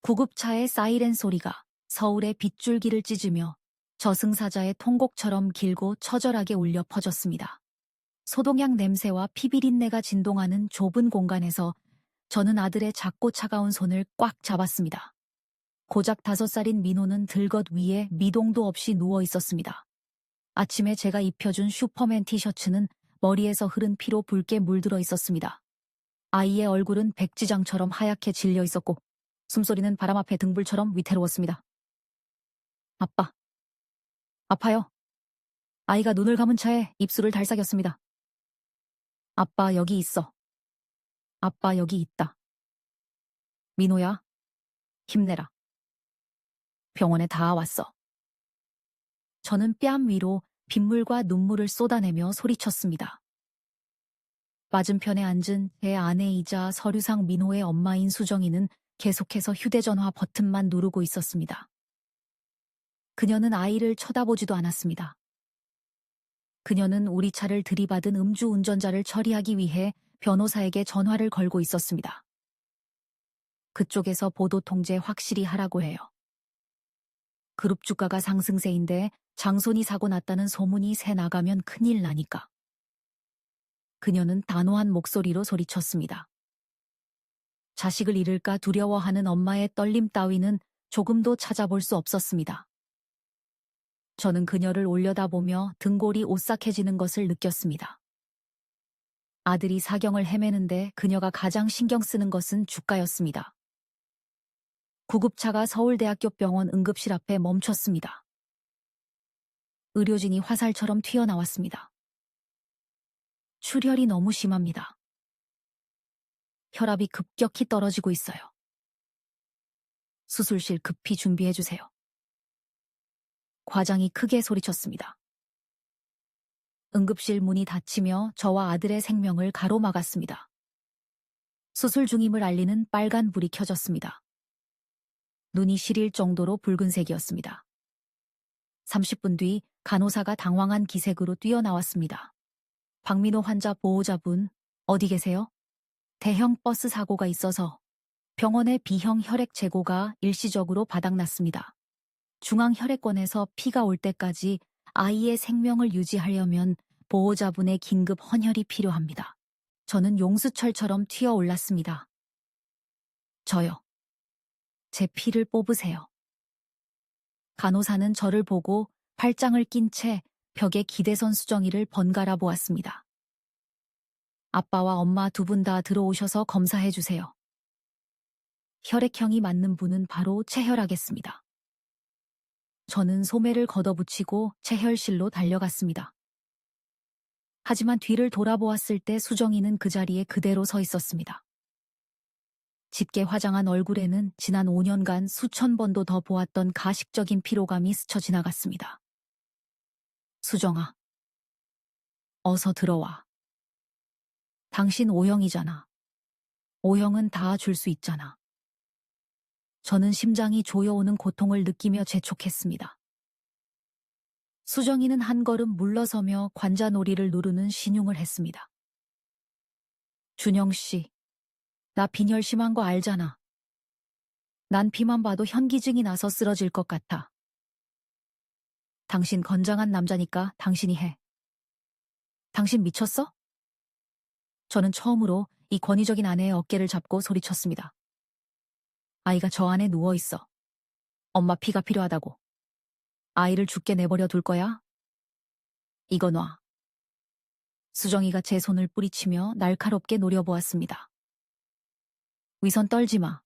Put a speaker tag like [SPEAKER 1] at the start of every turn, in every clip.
[SPEAKER 1] 구급차의 사이렌 소리가 서울의 빗줄기를 찢으며 저승사자의 통곡처럼 길고 처절하게 울려 퍼졌습니다. 소독약 냄새와 피비린내가 진동하는 좁은 공간에서 저는 아들의 작고 차가운 손을 꽉 잡았습니다. 고작 5살인 민호는 들것 위에 미동도 없이 누워 있었습니다. 아침에 제가 입혀준 슈퍼맨 티셔츠는 머리에서 흐른 피로 붉게 물들어 있었습니다. 아이의 얼굴은 백지장처럼 하얗게 질려 있었고 숨소리는 바람 앞에 등불처럼 위태로웠습니다. 아빠. 아파요. 아이가 눈을 감은 채 입술을 달싹였습니다. 아빠 여기 있어. 아빠 여기 있다. 민호야, 힘내라. 병원에 다 왔어. 저는 뺨 위로 빗물과 눈물을 쏟아내며 소리쳤습니다. 맞은편에 앉은 제 아내이자 서류상 민호의 엄마인 수정이는 계속해서 휴대전화 버튼만 누르고 있었습니다. 그녀는 아이를 쳐다보지도 않았습니다. 그녀는 우리 차를 들이받은 음주운전자를 처리하기 위해 변호사에게 전화를 걸고 있었습니다. 그쪽에서 보도 통제 확실히 하라고 해요. 그룹 주가가 상승세인데 장손이 사고 났다는 소문이 새 나가면 큰일 나니까. 그녀는 단호한 목소리로 소리쳤습니다. 자식을 잃을까 두려워하는 엄마의 떨림 따위는 조금도 찾아볼 수 없었습니다. 저는 그녀를 올려다보며 등골이 오싹해지는 것을 느꼈습니다. 아들이 사경을 헤매는데 그녀가 가장 신경 쓰는 것은 주가였습니다. 구급차가 서울대학교 병원 응급실 앞에 멈췄습니다. 의료진이 화살처럼 튀어나왔습니다. 출혈이 너무 심합니다. 혈압이 급격히 떨어지고 있어요. 수술실 급히 준비해주세요. 과장이 크게 소리쳤습니다. 응급실 문이 닫히며 저와 아들의 생명을 가로막았습니다. 수술 중임을 알리는 빨간 불이 켜졌습니다. 눈이 시릴 정도로 붉은색이었습니다. 30분 뒤 간호사가 당황한 기색으로 뛰어나왔습니다. 박민호 환자 보호자분, 어디 계세요? 대형 버스 사고가 있어서 병원의 B형 혈액 재고가 일시적으로 바닥났습니다. 중앙혈액권에서 피가 올 때까지 아이의 생명을 유지하려면 보호자분의 긴급 헌혈이 필요합니다. 저는 용수철처럼 튀어올랐습니다. 저요. 제 피를 뽑으세요. 간호사는 저를 보고 팔짱을 낀 채 벽에 기대선 수정이를 번갈아 보았습니다. 아빠와 엄마 두 분 다 들어오셔서 검사해 주세요. 혈액형이 맞는 분은 바로 체혈하겠습니다. 저는 소매를 걷어붙이고 체혈실로 달려갔습니다. 하지만 뒤를 돌아보았을 때 수정이는 그 자리에 그대로 서 있었습니다. 짙게 화장한 얼굴에는 지난 5년간 수천 번도 더 보았던 가식적인 피로감이 스쳐 지나갔습니다. 수정아, 어서 들어와. 당신 O형이잖아. O형은 다 줄 수 있잖아. 저는 심장이 조여오는 고통을 느끼며 재촉했습니다. 수정이는 한 걸음 물러서며 관자놀이를 누르는 신용을 했습니다. 준영 씨, 나 빈혈 심한 거 알잖아. 난 피만 봐도 현기증이 나서 쓰러질 것 같아. 당신 건장한 남자니까 당신이 해. 당신 미쳤어? 저는 처음으로 이 권위적인 아내의 어깨를 잡고 소리쳤습니다. 아이가 저 안에 누워있어. 엄마 피가 필요하다고. 아이를 죽게 내버려 둘 거야? 이거 놔. 수정이가 제 손을 뿌리치며 날카롭게 노려보았습니다. 위선 떨지 마.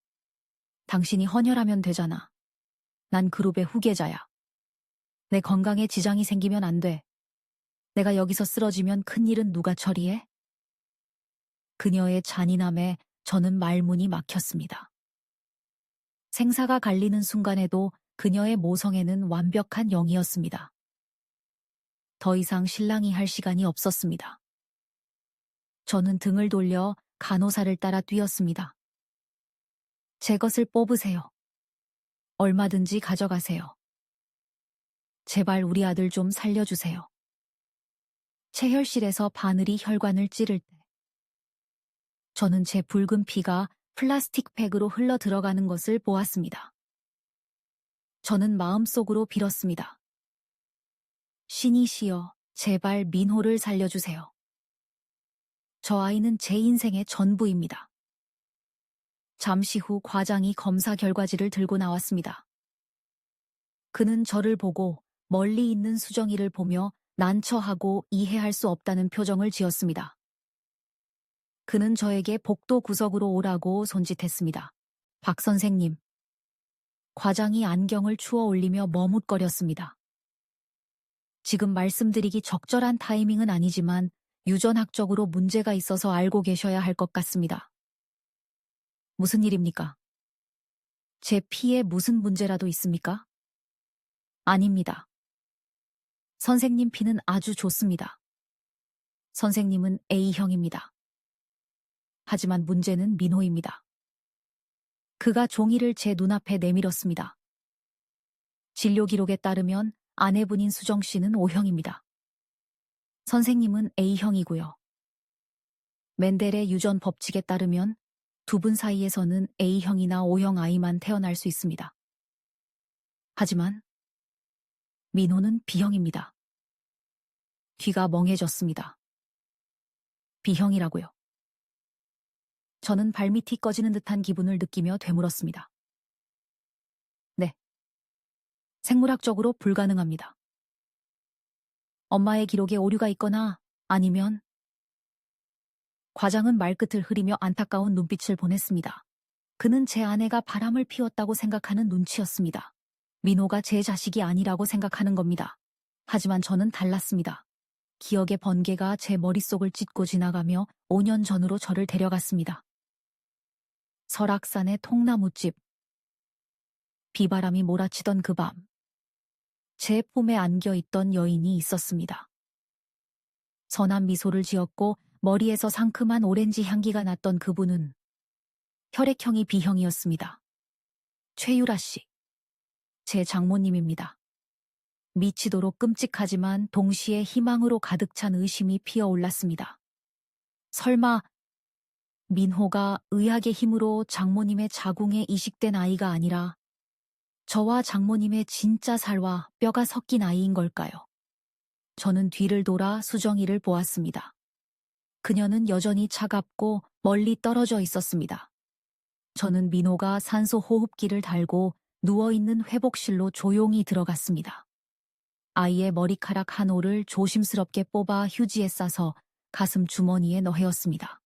[SPEAKER 1] 당신이 헌혈하면 되잖아. 난 그룹의 후계자야. 내 건강에 지장이 생기면 안 돼. 내가 여기서 쓰러지면 큰일은 누가 처리해? 그녀의 잔인함에 저는 말문이 막혔습니다. 생사가 갈리는 순간에도 그녀의 모성애는 완벽한 영이었습니다. 더 이상 신랑이 할 시간이 없었습니다. 저는 등을 돌려 간호사를 따라 뛰었습니다. 제 것을 뽑으세요. 얼마든지 가져가세요. 제발 우리 아들 좀 살려주세요. 체혈실에서 바늘이 혈관을 찌를 때 저는 제 붉은 피가 플라스틱백으로 흘러 들어가는 것을 보았습니다. 저는 마음속으로 빌었습니다. 신이시여, 제발 민호를 살려주세요. 저 아이는 제 인생의 전부입니다. 잠시 후 과장이 검사 결과지를 들고 나왔습니다. 그는 저를 보고 멀리 있는 수정이를 보며 난처하고 이해할 수 없다는 표정을 지었습니다. 그는 저에게 복도 구석으로 오라고 손짓했습니다. 박 선생님. 과장이 안경을 추어 올리며 머뭇거렸습니다. 지금 말씀드리기 적절한 타이밍은 아니지만 유전학적으로 문제가 있어서 알고 계셔야 할 것 같습니다. 무슨 일입니까? 제 피에 무슨 문제라도 있습니까? 아닙니다. 선생님 피는 아주 좋습니다. 선생님은 A형입니다. 하지만 문제는 민호입니다. 그가 종이를 제 눈앞에 내밀었습니다. 진료 기록에 따르면 아내분인 수정 씨는 O형입니다. 선생님은 A형이고요. 멘델의 유전 법칙에 따르면 두 분 사이에서는 A형이나 O형 아이만 태어날 수 있습니다. 하지만 민호는 B형입니다. 귀가 멍해졌습니다. B형이라고요. 저는 발밑이 꺼지는 듯한 기분을 느끼며 되물었습니다. 네. 생물학적으로 불가능합니다. 엄마의 기록에 오류가 있거나 아니면 과장은 말끝을 흐리며 안타까운 눈빛을 보냈습니다. 그는 제 아내가 바람을 피웠다고 생각하는 눈치였습니다. 민호가 제 자식이 아니라고 생각하는 겁니다. 하지만 저는 달랐습니다. 기억의 번개가 제 머릿속을 찢고 지나가며 5년 전으로 저를 데려갔습니다. 설악산의 통나무집. 비바람이 몰아치던 그 밤. 제 품에 안겨있던 여인이 있었습니다. 선한 미소를 지었고 머리에서 상큼한 오렌지 향기가 났던 그분은 혈액형이 B형이었습니다. 최유라 씨. 제 장모님입니다. 미치도록 끔찍하지만 동시에 희망으로 가득 찬 의심이 피어올랐습니다. 설마 민호가 의학의 힘으로 장모님의 자궁에 이식된 아이가 아니라 저와 장모님의 진짜 살과 뼈가 섞인 아이인 걸까요? 저는 뒤를 돌아 수정이를 보았습니다. 그녀는 여전히 차갑고 멀리 떨어져 있었습니다. 저는 민호가 산소 호흡기를 달고 누워있는 회복실로 조용히 들어갔습니다. 아이의 머리카락 한 올을 조심스럽게 뽑아 휴지에 싸서 가슴 주머니에 넣었습니다.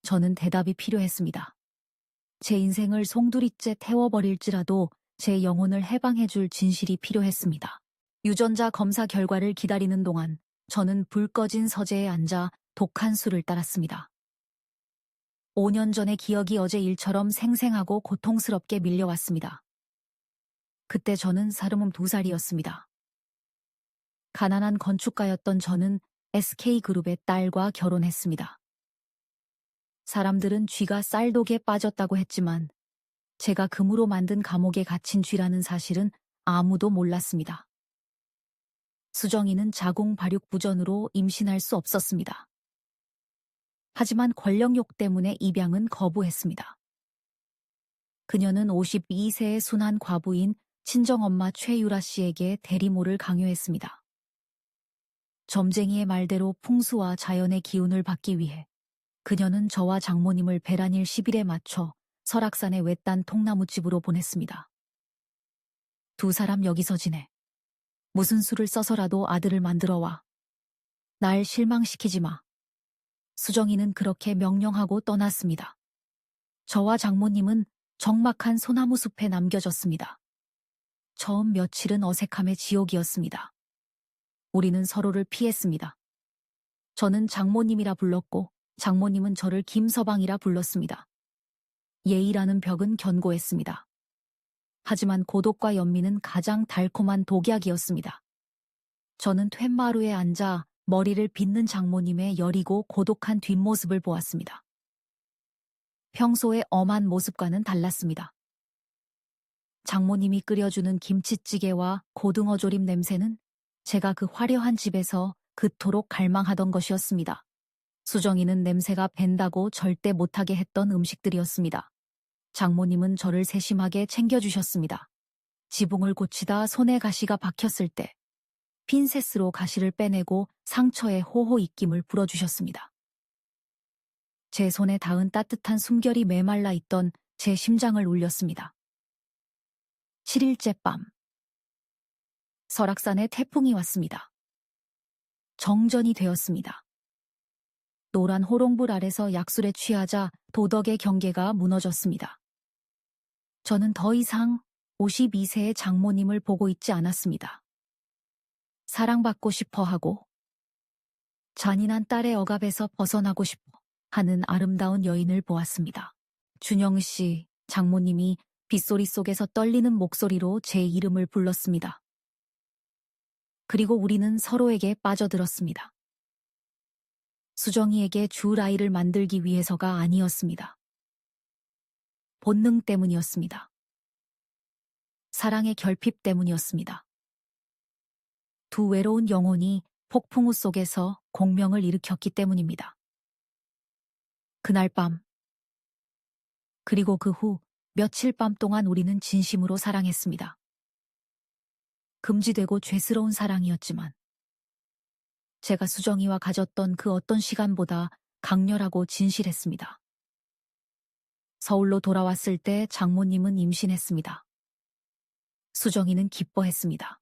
[SPEAKER 1] 저는 대답이 필요했습니다. 제 인생을 송두리째 태워버릴지라도 제 영혼을 해방해줄 진실이 필요했습니다. 유전자 검사 결과를 기다리는 동안 저는 불 꺼진 서재에 앉아 독한 술을 따랐습니다. 5년 전의 기억이 어제 일처럼 생생하고 고통스럽게 밀려왔습니다. 그때 저는 사르름 2살이었습니다. 가난한 건축가였던 저는 SK그룹의 딸과 결혼했습니다. 사람들은 쥐가 쌀독에 빠졌다고 했지만 제가 금으로 만든 감옥에 갇힌 쥐라는 사실은 아무도 몰랐습니다. 수정이는 자궁 발육 부전으로 임신할 수 없었습니다. 하지만 권력욕 때문에 입양은 거부했습니다. 그녀는 52세의 순한 과부인 친정엄마 최유라 씨에게 대리모를 강요했습니다. 점쟁이의 말대로 풍수와 자연의 기운을 받기 위해 그녀는 저와 장모님을 배란일 10일에 맞춰 설악산의 외딴 통나무집으로 보냈습니다. 두 사람 여기서 지내. 무슨 수를 써서라도 아들을 만들어 와. 날 실망시키지 마. 수정이는 그렇게 명령하고 떠났습니다. 저와 장모님은 적막한 소나무 숲에 남겨졌습니다. 처음 며칠은 어색함의 지옥이었습니다. 우리는 서로를 피했습니다. 저는 장모님이라 불렀고 장모님은 저를 김서방이라 불렀습니다. 예의라는 벽은 견고했습니다. 하지만 고독과 연민은 가장 달콤한 독약이었습니다. 저는 툇마루에 앉아 머리를 빗는 장모님의 여리고 고독한 뒷모습을 보았습니다. 평소의 엄한 모습과는 달랐습니다. 장모님이 끓여주는 김치찌개와 고등어조림 냄새는 제가 그 화려한 집에서 그토록 갈망하던 것이었습니다. 수정이는 냄새가 밴다고 절대 못하게 했던 음식들이었습니다. 장모님은 저를 세심하게 챙겨주셨습니다. 지붕을 고치다 손에 가시가 박혔을 때 핀셋으로 가시를 빼내고 상처에 호호 입김을 불어주셨습니다. 제 손에 닿은 따뜻한 숨결이 메말라 있던 제 심장을 울렸습니다. 7일째 밤. 설악산에 태풍이 왔습니다. 정전이 되었습니다. 노란 호롱불 아래서 약술에 취하자 도덕의 경계가 무너졌습니다. 저는 더 이상 52세의 장모님을 보고 있지 않았습니다. 사랑받고 싶어 하고 잔인한 딸의 억압에서 벗어나고 싶어 하는 아름다운 여인을 보았습니다. 준영 씨, 장모님이 빗소리 속에서 떨리는 목소리로 제 이름을 불렀습니다. 그리고 우리는 서로에게 빠져들었습니다. 수정이에게 줄 아이를 만들기 위해서가 아니었습니다. 본능 때문이었습니다. 사랑의 결핍 때문이었습니다. 두 외로운 영혼이 폭풍우 속에서 공명을 일으켰기 때문입니다. 그날 밤, 그리고 그 후 며칠 밤 동안 우리는 진심으로 사랑했습니다. 금지되고 죄스러운 사랑이었지만 제가 수정이와 가졌던 그 어떤 시간보다 강렬하고 진실했습니다. 서울로 돌아왔을 때 장모님은 임신했습니다. 수정이는 기뻐했습니다.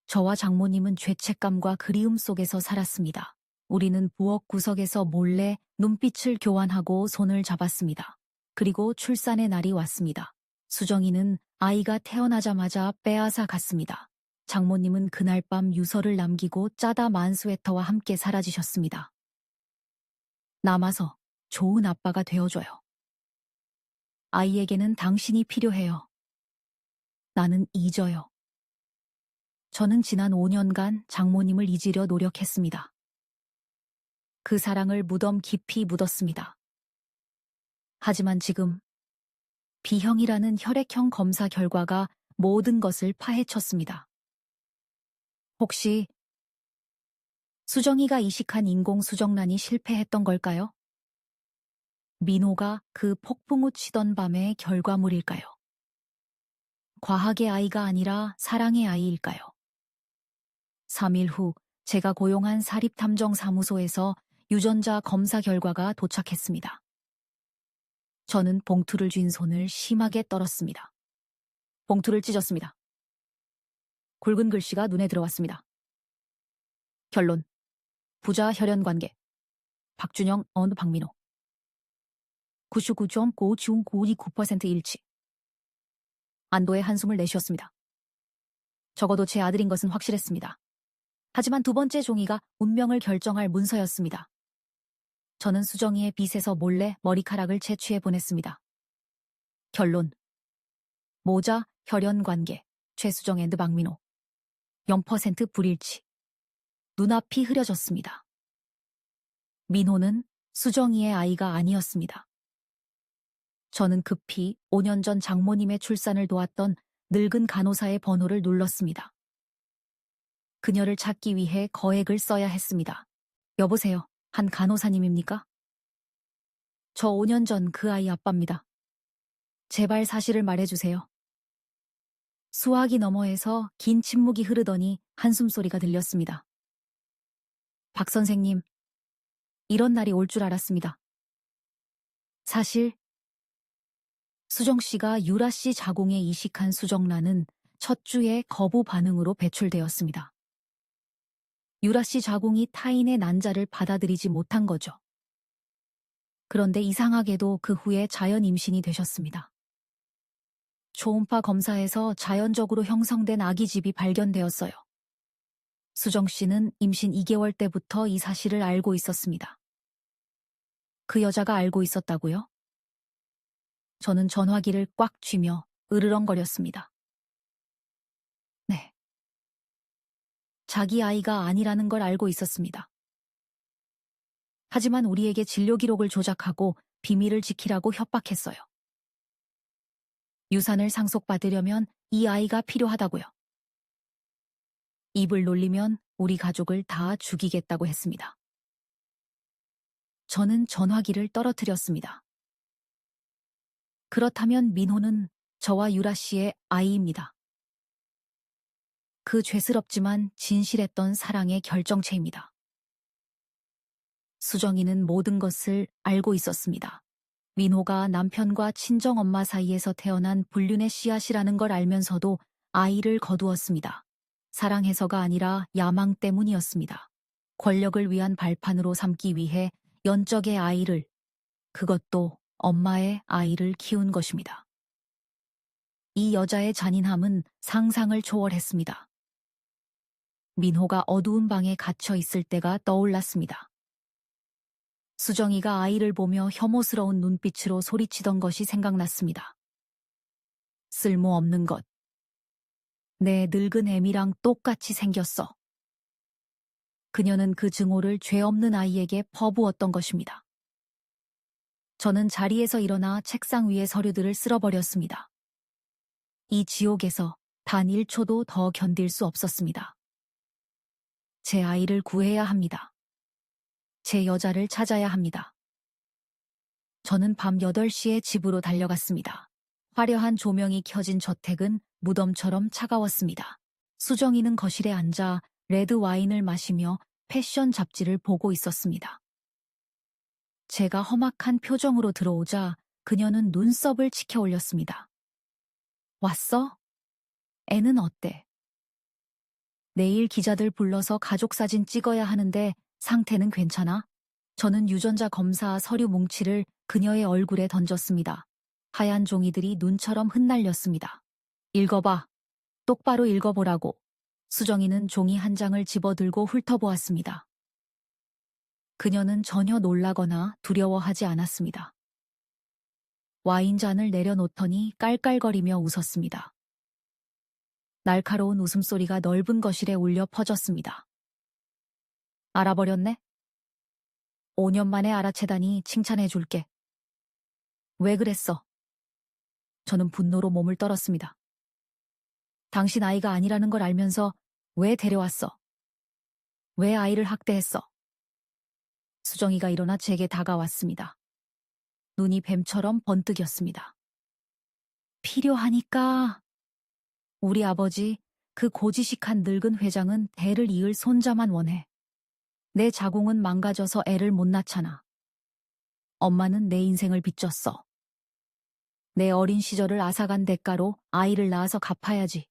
[SPEAKER 1] 저와 장모님은 죄책감과 그리움 속에서 살았습니다. 우리는 부엌 구석에서 몰래 눈빛을 교환하고 손을 잡았습니다. 그리고 출산의 날이 왔습니다. 수정이는 아이가 태어나자마자 빼앗아 갔습니다. 장모님은 그날 밤 유서를 남기고 짜다 만 스웨터와 함께 사라지셨습니다. 남아서 좋은 아빠가 되어줘요. 아이에게는 당신이 필요해요. 나는 잊어요. 저는 지난 5년간 장모님을 잊으려 노력했습니다. 그 사랑을 무덤 깊이 묻었습니다. 하지만 지금 B형이라는 혈액형 검사 결과가 모든 것을 파헤쳤습니다. 혹시 수정이가 이식한 인공수정란이 실패했던 걸까요? 민호가 그 폭풍우 치던 밤의 결과물일까요? 과학의 아이가 아니라 사랑의 아이일까요? 3일 후 제가 고용한 사립탐정사무소에서 유전자 검사 결과가 도착했습니다. 저는 봉투를 쥔 손을 심하게 떨었습니다. 봉투를 찢었습니다. 굵은 글씨가 눈에 들어왔습니다. 결론. 부자 혈연관계. 박준영, 박민호. 99.929% 일치. 안도의 한숨을 내쉬었습니다. 적어도 제 아들인 것은 확실했습니다. 하지만 두 번째 종이가 운명을 결정할 문서였습니다. 저는 수정이의 빗에서 몰래 머리카락을 채취해 보냈습니다. 결론. 모자, 혈연관계, 최수정 앤드 박민호. 0% 불일치. 눈앞이 흐려졌습니다. 민호는 수정이의 아이가 아니었습니다. 저는 급히 5년 전 장모님의 출산을 도왔던 늙은 간호사의 번호를 눌렀습니다. 그녀를 찾기 위해 거액을 써야 했습니다. 여보세요, 한 간호사님입니까? 저 5년 전 그 아이 아빠입니다. 제발 사실을 말해주세요. 수화기 너머에서 긴 침묵이 흐르더니 한숨소리가 들렸습니다. 박 선생님, 이런 날이 올 줄 알았습니다. 사실 수정 씨가 유라 씨 자궁에 이식한 수정란은 첫 주에 거부 반응으로 배출되었습니다. 유라 씨 자궁이 타인의 난자를 받아들이지 못한 거죠. 그런데 이상하게도 그 후에 자연 임신이 되셨습니다. 초음파 검사에서 자연적으로 형성된 아기집이 발견되었어요. 수정 씨는 임신 2개월 때부터 이 사실을 알고 있었습니다. 그 여자가 알고 있었다고요? 저는 전화기를 꽉 쥐며 으르렁거렸습니다. 네. 자기 아이가 아니라는 걸 알고 있었습니다. 하지만 우리에게 진료 기록을 조작하고 비밀을 지키라고 협박했어요. 유산을 상속받으려면 이 아이가 필요하다고요. 입을 놀리면 우리 가족을 다 죽이겠다고 했습니다. 저는 전화기를 떨어뜨렸습니다. 그렇다면 민호는 저와 유라 씨의 아이입니다. 그 죄스럽지만 진실했던 사랑의 결정체입니다. 수정이는 모든 것을 알고 있었습니다. 민호가 남편과 친정엄마 사이에서 태어난 불륜의 씨앗이라는 걸 알면서도 아이를 거두었습니다. 사랑해서가 아니라 야망 때문이었습니다. 권력을 위한 발판으로 삼기 위해 연적의 아이를, 그것도 엄마의 아이를 키운 것입니다. 이 여자의 잔인함은 상상을 초월했습니다. 민호가 어두운 방에 갇혀 있을 때가 떠올랐습니다. 수정이가 아이를 보며 혐오스러운 눈빛으로 소리치던 것이 생각났습니다. 쓸모없는 것. 내 늙은 애미랑 똑같이 생겼어. 그녀는 그 증오를 죄 없는 아이에게 퍼부었던 것입니다. 저는 자리에서 일어나 책상 위의 서류들을 쓸어버렸습니다. 이 지옥에서 단 1초도 더 견딜 수 없었습니다. 제 아이를 구해야 합니다. 제 여자를 찾아야 합니다. 저는 밤 8시에 집으로 달려갔습니다. 화려한 조명이 켜진 저택은 무덤처럼 차가웠습니다. 수정이는 거실에 앉아 레드 와인을 마시며 패션 잡지를 보고 있었습니다. 제가 험악한 표정으로 들어오자 그녀는 눈썹을 치켜 올렸습니다. 왔어? 애는 어때? 내일 기자들 불러서 가족사진 찍어야 하는데 상태는 괜찮아? 저는 유전자 검사 서류 뭉치를 그녀의 얼굴에 던졌습니다. 하얀 종이들이 눈처럼 흩날렸습니다. 읽어봐. 똑바로 읽어보라고. 수정이는 종이 한 장을 집어들고 훑어보았습니다. 그녀는 전혀 놀라거나 두려워하지 않았습니다. 와인잔을 내려놓더니 깔깔거리며 웃었습니다. 날카로운 웃음소리가 넓은 거실에 울려 퍼졌습니다. 알아버렸네? 5년 만에 알아채다니 칭찬해줄게. 왜 그랬어? 저는 분노로 몸을 떨었습니다. 당신 아이가 아니라는 걸 알면서 왜 데려왔어? 왜 아이를 학대했어? 수정이가 일어나 제게 다가왔습니다. 눈이 뱀처럼 번뜩였습니다. 필요하니까. 우리 아버지, 그 고지식한 늙은 회장은 대를 이을 손자만 원해. 내 자궁은 망가져서 애를 못 낳잖아. 엄마는 내 인생을 빚졌어. 내 어린 시절을 앗아간 대가로 아이를 낳아서 갚아야지.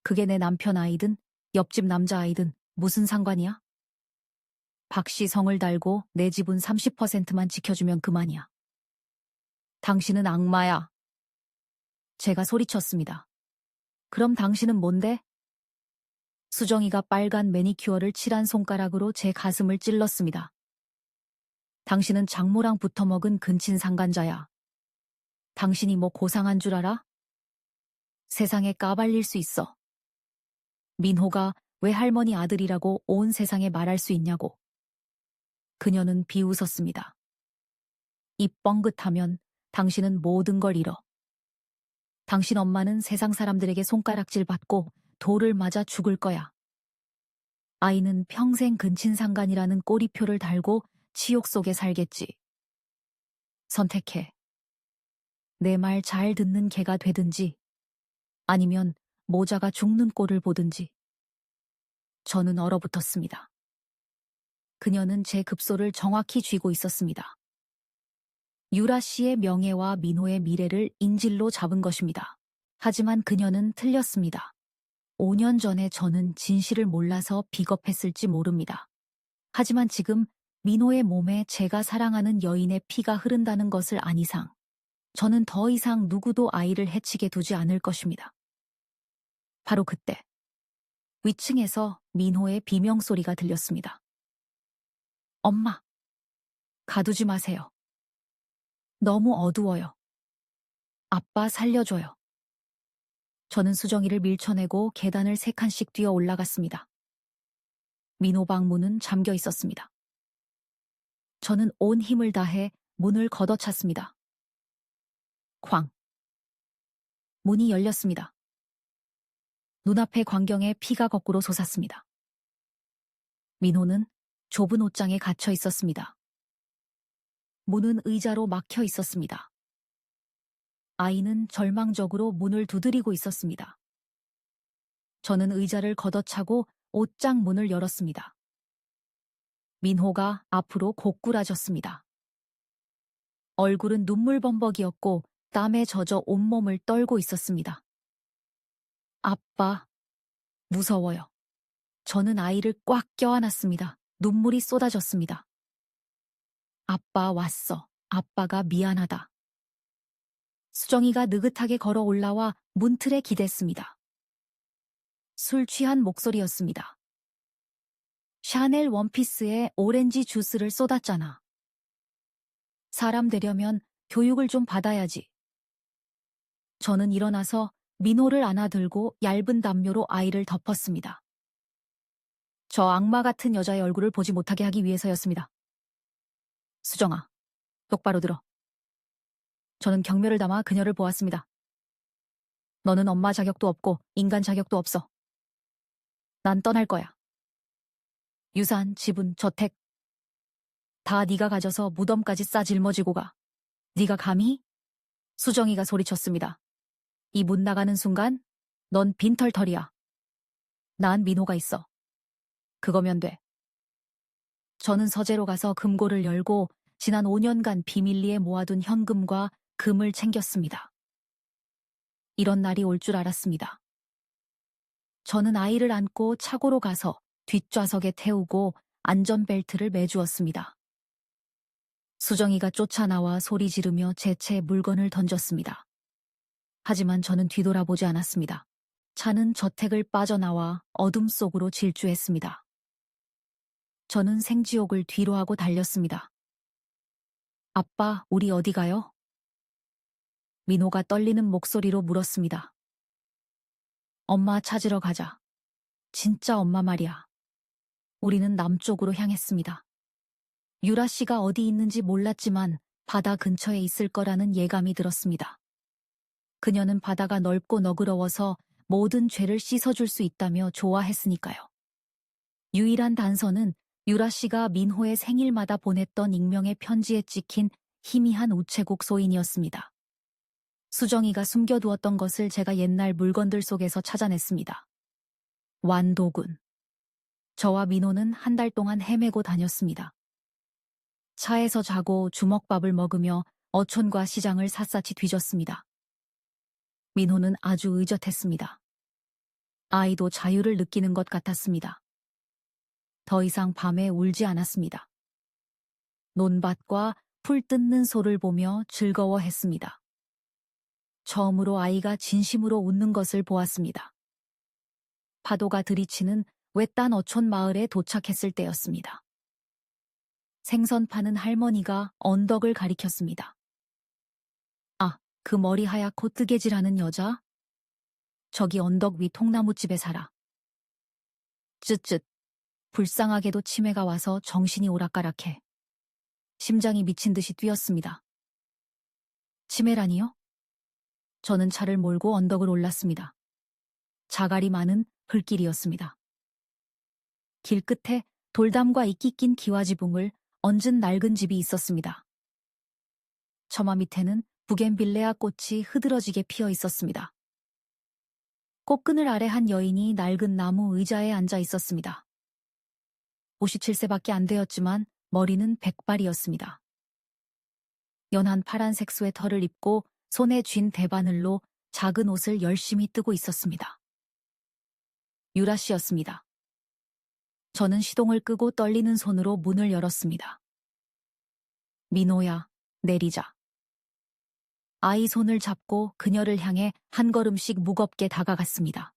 [SPEAKER 1] 그게 내 남편 아이든 옆집 남자 아이든 무슨 상관이야? 박씨 성을 달고 내 지분 30%만 지켜주면 그만이야. 당신은 악마야. 제가 소리쳤습니다. 그럼 당신은 뭔데? 수정이가 빨간 매니큐어를 칠한 손가락으로 제 가슴을 찔렀습니다. 당신은 장모랑 붙어먹은 근친상간자야. 당신이 뭐 고상한 줄 알아? 세상에 까발릴 수 있어. 민호가 왜 할머니 아들이라고 온 세상에 말할 수 있냐고. 그녀는 비웃었습니다. 입 뻥긋하면 당신은 모든 걸 잃어. 당신 엄마는 세상 사람들에게 손가락질 받고 돌을 맞아 죽을 거야. 아이는 평생 근친상간이라는 꼬리표를 달고 치욕 속에 살겠지. 선택해. 내 말 잘 듣는 개가 되든지 아니면 모자가 죽는 꼴을 보든지. 저는 얼어붙었습니다. 그녀는 제 급소를 정확히 쥐고 있었습니다. 유라 씨의 명예와 민호의 미래를 인질로 잡은 것입니다. 하지만 그녀는 틀렸습니다. 5년 전에 저는 진실을 몰라서 비겁했을지 모릅니다. 하지만 지금 민호의 몸에 제가 사랑하는 여인의 피가 흐른다는 것을 안 이상 저는 더 이상 누구도 아이를 해치게 두지 않을 것입니다. 바로 그때 위층에서 민호의 비명소리가 들렸습니다. 엄마, 가두지 마세요. 너무 어두워요. 아빠 살려줘요. 저는 수정이를 밀쳐내고 계단을 3칸씩 뛰어 올라갔습니다. 민호 방 문은 잠겨 있었습니다. 저는 온 힘을 다해 문을 걷어찼습니다. 쾅. 문이 열렸습니다. 눈앞의 광경에 피가 거꾸로 솟았습니다. 민호는 좁은 옷장에 갇혀 있었습니다. 문은 의자로 막혀 있었습니다. 아이는 절망적으로 문을 두드리고 있었습니다. 저는 의자를 걷어차고 옷장 문을 열었습니다. 민호가 앞으로 고꾸라졌습니다. 얼굴은 눈물범벅이었고 땀에 젖어 온몸을 떨고 있었습니다. 아빠, 무서워요. 저는 아이를 꽉 껴안았습니다. 눈물이 쏟아졌습니다. 아빠 왔어. 아빠가 미안하다. 수정이가 느긋하게 걸어 올라와 문틀에 기댔습니다. 술 취한 목소리였습니다. 샤넬 원피스에 오렌지 주스를 쏟았잖아. 사람 되려면 교육을 좀 받아야지. 저는 일어나서 민호를 안아들고 얇은 담요로 아이를 덮었습니다. 저 악마 같은 여자의 얼굴을 보지 못하게 하기 위해서였습니다. 수정아, 똑바로 들어. 저는 경멸을 담아 그녀를 보았습니다. 너는 엄마 자격도 없고 인간 자격도 없어. 난 떠날 거야. 유산, 지분, 저택 다 네가 가져서 무덤까지 싸 짊어지고 가. 네가 감히? 수정이가 소리쳤습니다. 이 문 나가는 순간 넌 빈털털이야. 난 민호가 있어. 그거면 돼. 저는 서재로 가서 금고를 열고 지난 5년간 비밀리에 모아둔 현금과 금을 챙겼습니다. 이런 날이 올 줄 알았습니다. 저는 아이를 안고 차고로 가서 뒷좌석에 태우고 안전벨트를 매주었습니다. 수정이가 쫓아나와 소리 지르며 제 채 물건을 던졌습니다. 하지만 저는 뒤돌아보지 않았습니다. 차는 저택을 빠져나와 어둠 속으로 질주했습니다. 저는 생지옥을 뒤로하고 달렸습니다. 아빠, 우리 어디 가요? 민호가 떨리는 목소리로 물었습니다. 엄마 찾으러 가자. 진짜 엄마 말이야. 우리는 남쪽으로 향했습니다. 유라 씨가 어디 있는지 몰랐지만 바다 근처에 있을 거라는 예감이 들었습니다. 그녀는 바다가 넓고 너그러워서 모든 죄를 씻어줄 수 있다며 좋아했으니까요. 유일한 단서는 유라 씨가 민호의 생일마다 보냈던 익명의 편지에 찍힌 희미한 우체국 소인이었습니다. 수정이가 숨겨두었던 것을 제가 옛날 물건들 속에서 찾아냈습니다. 완도군. 저와 민호는 한 달 동안 헤매고 다녔습니다. 차에서 자고 주먹밥을 먹으며 어촌과 시장을 샅샅이 뒤졌습니다. 민호는 아주 의젓했습니다. 아이도 자유를 느끼는 것 같았습니다. 더 이상 밤에 울지 않았습니다. 논밭과 풀 뜯는 소를 보며 즐거워했습니다. 처음으로 아이가 진심으로 웃는 것을 보았습니다. 파도가 들이치는 외딴 어촌 마을에 도착했을 때였습니다. 생선 파는 할머니가 언덕을 가리켰습니다. 아, 그 머리 하얗고 뜨개질하는 여자? 저기 언덕 위 통나무집에 살아. 쯧쯧. 불쌍하게도 치매가 와서 정신이 오락가락해. 심장이 미친 듯이 뛰었습니다. 치매라니요? 저는 차를 몰고 언덕을 올랐습니다. 자갈이 많은 흙길이었습니다. 길 끝에 돌담과 이끼 낀 기와지붕을 얹은 낡은 집이 있었습니다. 처마 밑에는 부겐빌레아 꽃이 흐드러지게 피어 있었습니다. 꽃그늘 아래 한 여인이 낡은 나무 의자에 앉아 있었습니다. 57세밖에 안 되었지만 머리는 백발이었습니다. 연한 파란색 스웨터를 입고 손에 쥔 대바늘로 작은 옷을 열심히 뜨고 있었습니다. 유라 씨였습니다. 저는 시동을 끄고 떨리는 손으로 문을 열었습니다. 민호야, 내리자. 아이 손을 잡고 그녀를 향해 한 걸음씩 무겁게 다가갔습니다.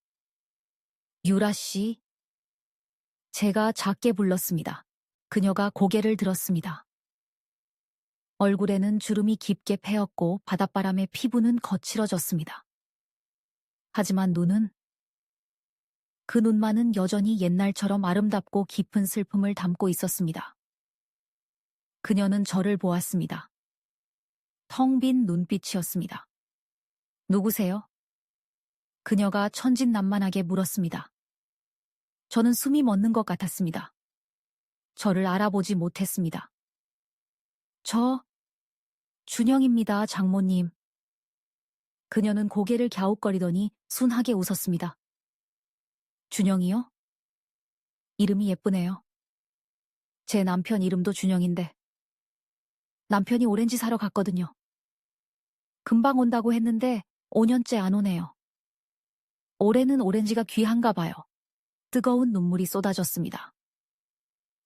[SPEAKER 1] 유라 씨? 제가 작게 불렀습니다. 그녀가 고개를 들었습니다. 얼굴에는 주름이 깊게 패였고 바닷바람에 피부는 거칠어졌습니다. 하지만 눈은 그 눈만은 여전히 옛날처럼 아름답고 깊은 슬픔을 담고 있었습니다. 그녀는 저를 보았습니다. 텅 빈 눈빛이었습니다. 누구세요? 그녀가 천진난만하게 물었습니다. 저는 숨이 멎는 것 같았습니다. 저를 알아보지 못했습니다. 준영입니다, 장모님. 그녀는 고개를 갸웃거리더니 순하게 웃었습니다. 준영이요? 이름이 예쁘네요. 제 남편 이름도 준영인데. 남편이 오렌지 사러 갔거든요. 금방 온다고 했는데 5년째 안 오네요. 올해는 오렌지가 귀한가 봐요. 뜨거운 눈물이 쏟아졌습니다.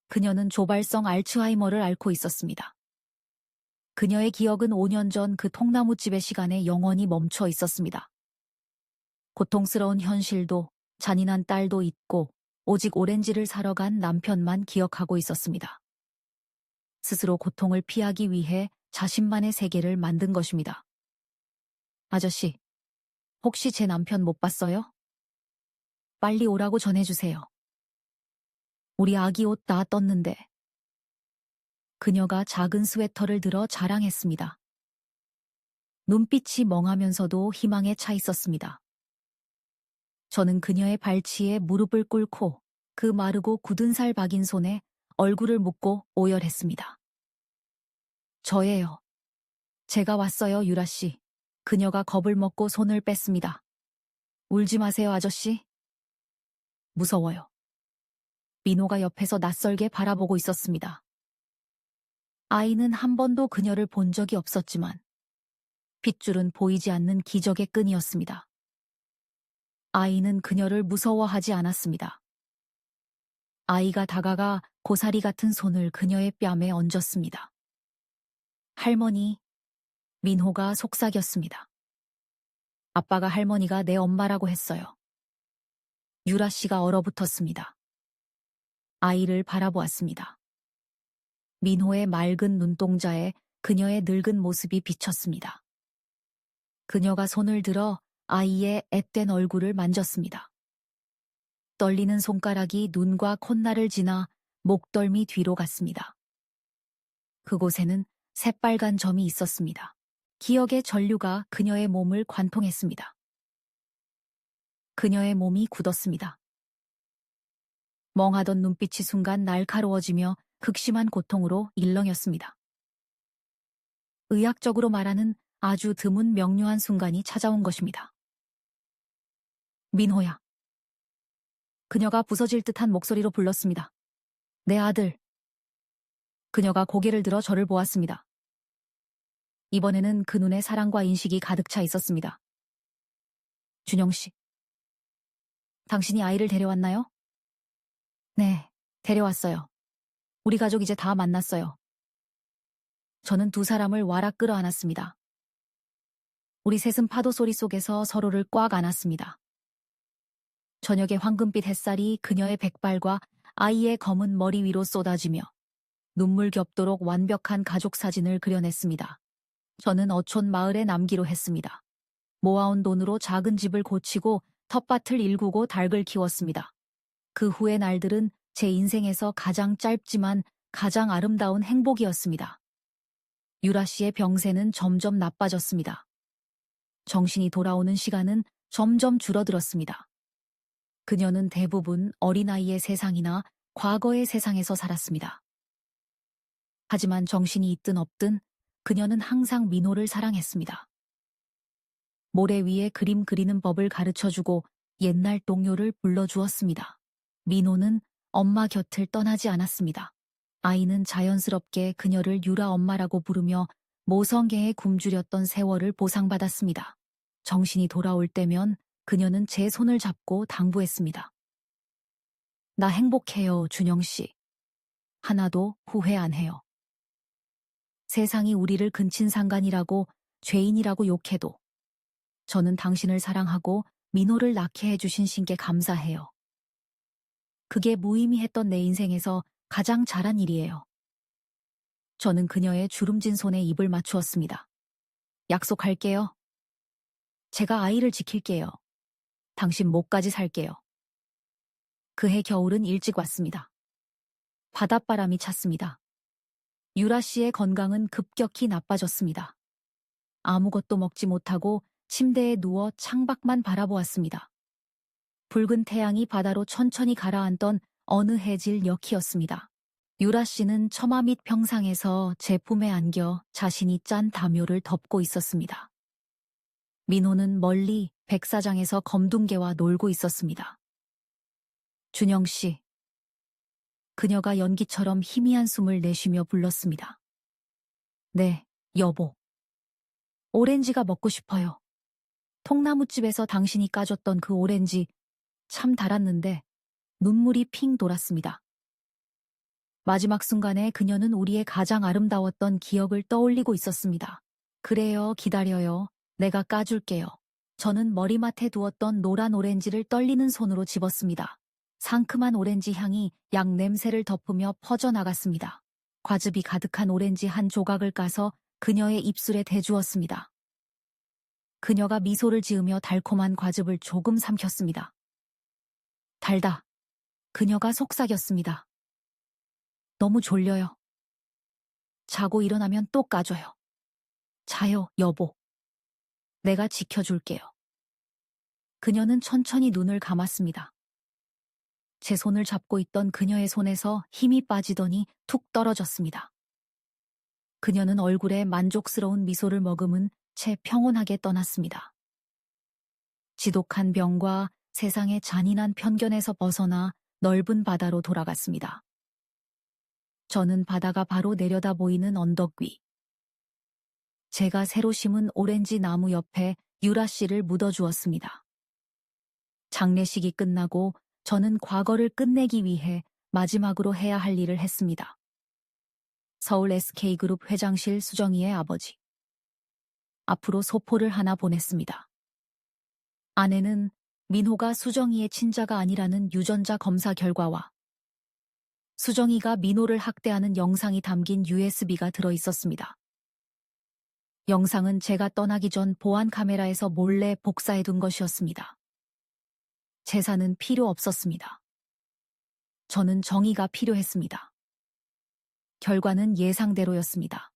[SPEAKER 1] 그녀는 조발성 알츠하이머를 앓고 있었습니다. 그녀의 기억은 5년 전 그 통나무집의 시간에 영원히 멈춰 있었습니다. 고통스러운 현실도 잔인한 딸도 잊고 오직 오렌지를 사러 간 남편만 기억하고 있었습니다. 스스로 고통을 피하기 위해 자신만의 세계를 만든 것입니다. 아저씨, 혹시 제 남편 못 봤어요? 빨리 오라고 전해주세요. 우리 아기 옷 다 떴는데. 그녀가 작은 스웨터를 들어 자랑했습니다. 눈빛이 멍하면서도 희망에 차 있었습니다. 저는 그녀의 발치에 무릎을 꿇고 그 마르고 굳은 살 박인 손에 얼굴을 묻고 오열했습니다. 저예요. 제가 왔어요, 유라 씨. 그녀가 겁을 먹고 손을 뺐습니다. 울지 마세요, 아저씨. 무서워요. 민호가 옆에서 낯설게 바라보고 있었습니다. 아이는 한 번도 그녀를 본 적이 없었지만 핏줄은 보이지 않는 기적의 끈이었습니다. 아이는 그녀를 무서워하지 않았습니다. 아이가 다가가 고사리 같은 손을 그녀의 뺨에 얹었습니다. 할머니, 민호가 속삭였습니다. 아빠가 할머니가 내 엄마라고 했어요. 유라 씨가 얼어붙었습니다. 아이를 바라보았습니다. 민호의 맑은 눈동자에 그녀의 늙은 모습이 비쳤습니다. 그녀가 손을 들어 아이의 앳된 얼굴을 만졌습니다. 떨리는 손가락이 눈과 콧날을 지나 목덜미 뒤로 갔습니다. 그곳에는 새빨간 점이 있었습니다. 기억의 전류가 그녀의 몸을 관통했습니다. 그녀의 몸이 굳었습니다. 멍하던 눈빛이 순간 날카로워지며 극심한 고통으로 일렁였습니다. 의학적으로 말하는 아주 드문 명료한 순간이 찾아온 것입니다. 민호야. 그녀가 부서질 듯한 목소리로 불렀습니다. 내 아들. 그녀가 고개를 들어 저를 보았습니다. 이번에는 그 눈에 사랑과 인식이 가득 차 있었습니다. 준영 씨. 당신이 아이를 데려왔나요? 네, 데려왔어요. 우리 가족 이제 다 만났어요. 저는 두 사람을 와락 끌어안았습니다. 우리 셋은 파도 소리 속에서 서로를 꽉 안았습니다. 저녁의 황금빛 햇살이 그녀의 백발과 아이의 검은 머리 위로 쏟아지며 눈물 겹도록 완벽한 가족 사진을 그려냈습니다. 저는 어촌 마을에 남기로 했습니다. 모아온 돈으로 작은 집을 고치고 텃밭을 일구고 닭을 키웠습니다. 그 후의 날들은 제 인생에서 가장 짧지만 가장 아름다운 행복이었습니다. 유라 씨의 병세는 점점 나빠졌습니다. 정신이 돌아오는 시간은 점점 줄어들었습니다. 그녀는 대부분 어린아이의 세상이나 과거의 세상에서 살았습니다. 하지만 정신이 있든 없든 그녀는 항상 민호를 사랑했습니다. 모래 위에 그림 그리는 법을 가르쳐주고 옛날 동요를 불러주었습니다. 민호는 엄마 곁을 떠나지 않았습니다. 아이는 자연스럽게 그녀를 유라 엄마라고 부르며 모성애에 굶주렸던 세월을 보상받았습니다. 정신이 돌아올 때면 그녀는 제 손을 잡고 당부했습니다. 나 행복해요, 준영 씨. 하나도 후회 안 해요. 세상이 우리를 근친상간이라고 죄인이라고 욕해도 저는 당신을 사랑하고 민호를 낳게 해주신 신께 감사해요. 그게 무의미했던 내 인생에서 가장 잘한 일이에요. 저는 그녀의 주름진 손에 입을 맞추었습니다. 약속할게요. 제가 아이를 지킬게요. 당신 목까지 살게요. 그해 겨울은 일찍 왔습니다. 바닷바람이 찼습니다. 유라 씨의 건강은 급격히 나빠졌습니다. 아무것도 먹지 못하고 침대에 누워 창밖만 바라보았습니다. 붉은 태양이 바다로 천천히 가라앉던 어느 해질 역이었습니다. 유라 씨는 처마 및 평상에서 제 품에 안겨 자신이 짠 담요를 덮고 있었습니다. 민호는 멀리 백사장에서 검둥개와 놀고 있었습니다. 준영 씨. 그녀가 연기처럼 희미한 숨을 내쉬며 불렀습니다. 네, 여보. 오렌지가 먹고 싶어요. 통나무집에서 당신이 까줬던 그 오렌지 참 달았는데 눈물이 핑 돌았습니다. 마지막 순간에 그녀는 우리의 가장 아름다웠던 기억을 떠올리고 있었습니다. 그래요, 기다려요. 내가 까줄게요. 저는 머리맡에 두었던 노란 오렌지를 떨리는 손으로 집었습니다. 상큼한 오렌지 향이 약 냄새를 덮으며 퍼져나갔습니다. 과즙이 가득한 오렌지 한 조각을 까서 그녀의 입술에 대주었습니다. 그녀가 미소를 지으며 달콤한 과즙을 조금 삼켰습니다. 달다. 그녀가 속삭였습니다. 너무 졸려요. 자고 일어나면 또 까줘요. 자요, 여보. 내가 지켜줄게요. 그녀는 천천히 눈을 감았습니다. 제 손을 잡고 있던 그녀의 손에서 힘이 빠지더니 툭 떨어졌습니다. 그녀는 얼굴에 만족스러운 미소를 머금은 채 평온하게 떠났습니다. 지독한 병과 세상의 잔인한 편견에서 벗어나 넓은 바다로 돌아갔습니다. 저는 바다가 바로 내려다 보이는 언덕 위. 제가 새로 심은 오렌지 나무 옆에 유라 씨를 묻어주었습니다. 장례식이 끝나고 저는 과거를 끝내기 위해 마지막으로 해야 할 일을 했습니다. 서울 SK그룹 회장실 수정이의 아버지. 앞으로 소포를 하나 보냈습니다. 안에는 민호가 수정이의 친자가 아니라는 유전자 검사 결과와 수정이가 민호를 학대하는 영상이 담긴 USB가 들어있었습니다. 영상은 제가 떠나기 전 보안 카메라에서 몰래 복사해둔 것이었습니다. 재산은 필요 없었습니다. 저는 정의가 필요했습니다. 결과는 예상대로였습니다.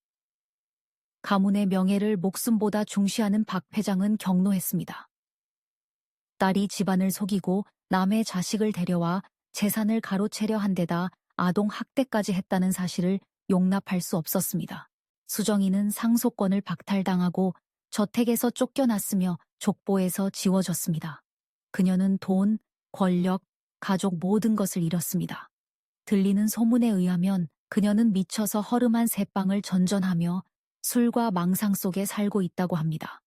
[SPEAKER 1] 가문의 명예를 목숨보다 중시하는 박 회장은 경로했습니다. 딸이 집안을 속이고 남의 자식을 데려와 재산을 가로채려 한 데다 아동 학대까지 했다는 사실을 용납할 수 없었습니다. 수정이는 상속권을 박탈당하고 저택에서 쫓겨났으며 족보에서 지워졌습니다. 그녀는 돈, 권력, 가족 모든 것을 잃었습니다. 들리는 소문에 의하면 그녀는 미쳐서 허름한 새빵을 전전하며 술과 망상 속에 살고 있다고 합니다.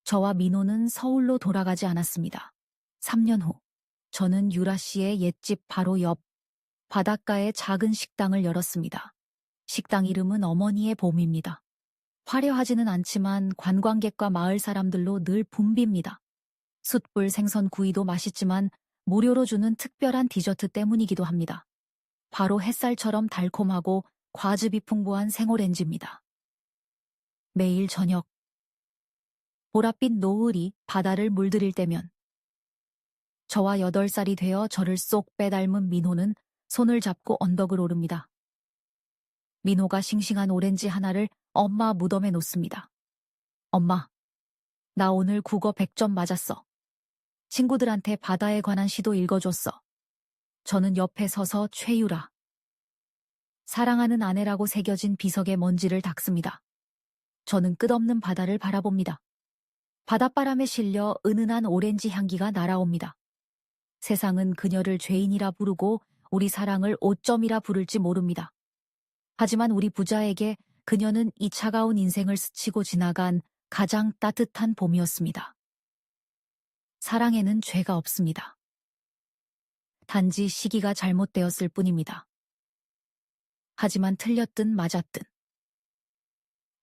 [SPEAKER 1] 저와 민호는 서울로 돌아가지 않았습니다. 3년 후, 저는 유라 씨의 옛집 바로 옆 바닷가에 작은 식당을 열었습니다. 식당 이름은 어머니의 봄입니다. 화려하지는 않지만 관광객과 마을 사람들로 늘 붐빕니다. 숯불 생선 구이도 맛있지만 무료로 주는 특별한 디저트 때문이기도 합니다. 바로 햇살처럼 달콤하고 과즙이 풍부한 생오렌지입니다. 매일 저녁, 보랏빛 노을이 바다를 물들일 때면 저와 8살이 되어 저를 쏙 빼닮은 민호는 손을 잡고 언덕을 오릅니다. 민호가 싱싱한 오렌지 하나를 엄마 무덤에 놓습니다. 엄마, 나 오늘 국어 100점 맞았어. 친구들한테 바다에 관한 시도 읽어줬어. 저는 옆에 서서 최유라. 사랑하는 아내라고 새겨진 비석에 먼지를 닦습니다. 저는 끝없는 바다를 바라봅니다. 바닷바람에 실려 은은한 오렌지 향기가 날아옵니다. 세상은 그녀를 죄인이라 부르고 우리 사랑을 오점이라 부를지 모릅니다. 하지만 우리 부자에게 그녀는 이 차가운 인생을 스치고 지나간 가장 따뜻한 봄이었습니다. 사랑에는 죄가 없습니다. 단지 시기가 잘못되었을 뿐입니다. 하지만 틀렸든 맞았든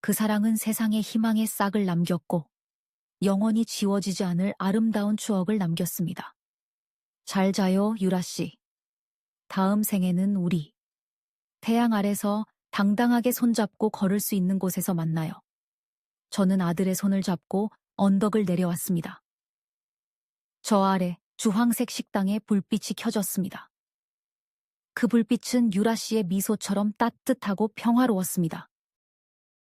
[SPEAKER 1] 그 사랑은 세상에 희망의 싹을 남겼고 영원히 지워지지 않을 아름다운 추억을 남겼습니다. 잘 자요, 유라 씨. 다음 생에는 우리 태양 아래서 당당하게 손잡고 걸을 수 있는 곳에서 만나요. 저는 아들의 손을 잡고 언덕을 내려왔습니다. 저 아래 주황색 식당에 불빛이 켜졌습니다. 그 불빛은 유라 씨의 미소처럼 따뜻하고 평화로웠습니다.